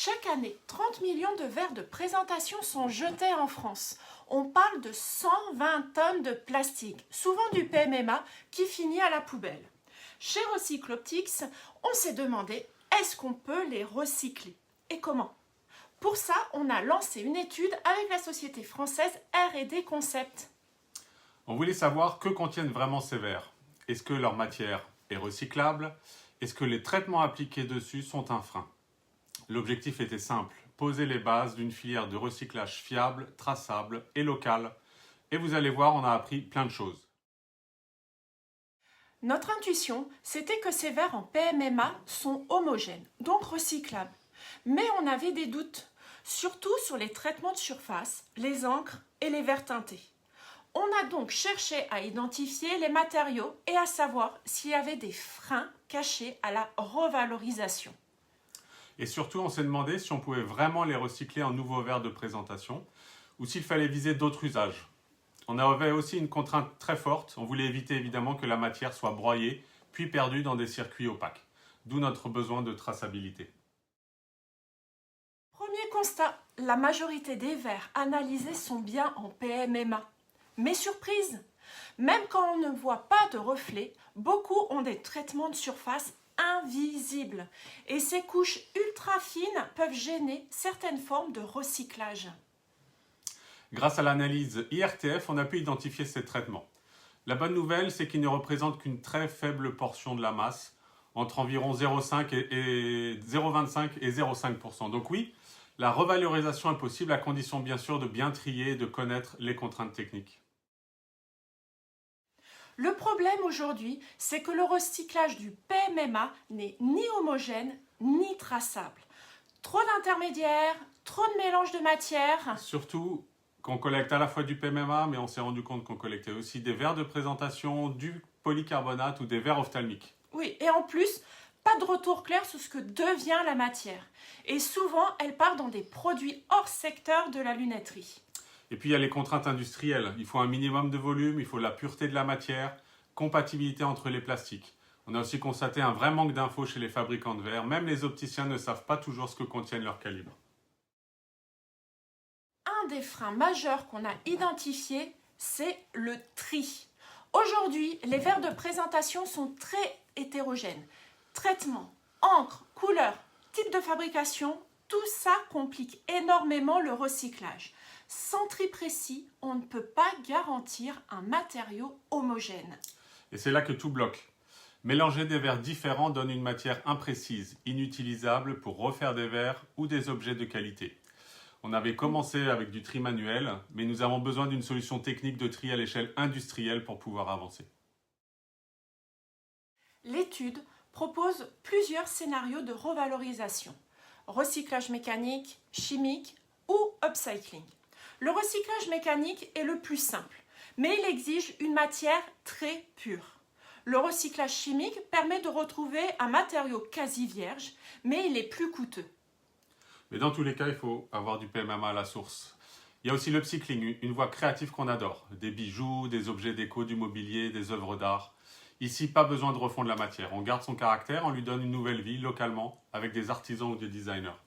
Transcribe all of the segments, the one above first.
Chaque année, 30 millions de verres de présentation sont jetés en France. On parle de 120 tonnes de plastique, souvent du PMMA, qui finit à la poubelle. Chez Recycloptics, on s'est demandé, est-ce qu'on peut les recycler? Et comment? Pour ça, on a lancé une étude avec la société française R&D Concept. On voulait savoir que contiennent vraiment ces verres. Est-ce que leur matière est recyclable? Est-ce que les traitements appliqués dessus sont un frein? L'objectif était simple, poser les bases d'une filière de recyclage fiable, traçable et locale. Et vous allez voir, on a appris plein de choses. Notre intuition, c'était que ces verres en PMMA sont homogènes, donc recyclables. Mais on avait des doutes, surtout sur les traitements de surface, les encres et les verres teintés. On a donc cherché à identifier les matériaux et à savoir s'il y avait des freins cachés à la revalorisation. Et surtout, on s'est demandé si on pouvait vraiment les recycler en nouveaux verres de présentation ou s'il fallait viser d'autres usages. On avait aussi une contrainte très forte, on voulait éviter évidemment que la matière soit broyée puis perdue dans des circuits opaques, d'où notre besoin de traçabilité. Premier constat, la majorité des verres analysés sont bien en PMMA. Mais surprise, même quand on ne voit pas de reflets, beaucoup ont des traitements de surface invisibles. Et ces couches ultra fines peuvent gêner certaines formes de recyclage. Grâce à l'analyse IRTF, on a pu identifier ces traitements. La bonne nouvelle, c'est qu'ils ne représentent qu'une très faible portion de la masse, entre environ 0,25 et 0,5%. Donc oui, la revalorisation est possible à condition bien sûr de bien trier et de connaître les contraintes techniques. Le problème aujourd'hui, c'est que le recyclage du PMMA n'est ni homogène ni traçable. Trop d'intermédiaires, trop de mélange de matières. Surtout qu'on collecte à la fois du PMMA, mais on s'est rendu compte qu'on collectait aussi des verres de présentation, du polycarbonate ou des verres ophtalmiques. Oui, et en plus, pas de retour clair sur ce que devient la matière. Et souvent, elle part dans des produits hors secteur de la lunetterie. Et puis il y a les contraintes industrielles. Il faut un minimum de volume, il faut la pureté de la matière, compatibilité entre les plastiques. On a aussi constaté un vrai manque d'infos chez les fabricants de verres. Même les opticiens ne savent pas toujours ce que contiennent leurs calibres. Un des freins majeurs qu'on a identifié, c'est le tri. Aujourd'hui, les verres de présentation sont très hétérogènes. Traitement, encre, couleur, type de fabrication, tout ça complique énormément le recyclage. Sans tri précis, on ne peut pas garantir un matériau homogène. Et c'est là que tout bloque. Mélanger des verres différents donne une matière imprécise, inutilisable pour refaire des verres ou des objets de qualité. On avait commencé avec du tri manuel, mais nous avons besoin d'une solution technique de tri à l'échelle industrielle pour pouvoir avancer. L'étude propose plusieurs scénarios de revalorisation. Recyclage mécanique, chimique ou upcycling. Le recyclage mécanique est le plus simple, mais il exige une matière très pure. Le recyclage chimique permet de retrouver un matériau quasi vierge, mais il est plus coûteux. Mais dans tous les cas, il faut avoir du PMMA à la source. Il y a aussi l'upcycling, une voie créative qu'on adore. Des bijoux, des objets déco, du mobilier, des œuvres d'art. Ici, pas besoin de refondre la matière. On garde son caractère, on lui donne une nouvelle vie localement avec des artisans ou des designers.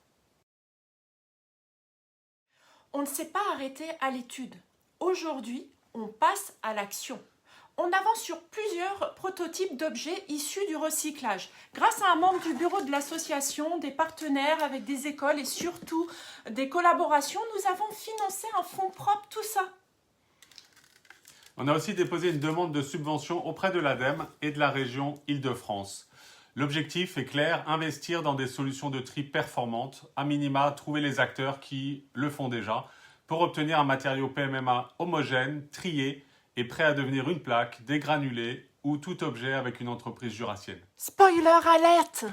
On ne s'est pas arrêté à l'étude. Aujourd'hui, on passe à l'action. On avance sur plusieurs prototypes d'objets issus du recyclage. Grâce à un membre du bureau de l'association, des partenaires avec des écoles et surtout des collaborations, nous avons financé un fonds propre, tout ça. On a aussi déposé une demande de subvention auprès de l'ADEME et de la région Île-de-France. L'objectif est clair, investir dans des solutions de tri performantes, à minima trouver les acteurs qui le font déjà, pour obtenir un matériau PMMA homogène, trié et prêt à devenir une plaque, des granulés ou tout objet avec une entreprise jurassienne. Spoiler alerte!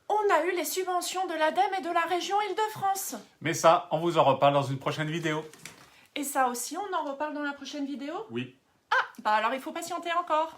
On a eu les subventions de l'ADEME et de la région Île-de-France. Mais ça, on vous en reparle dans une prochaine vidéo. Et ça aussi, on en reparle dans la prochaine vidéo? Oui. Ah, bah alors il faut patienter encore.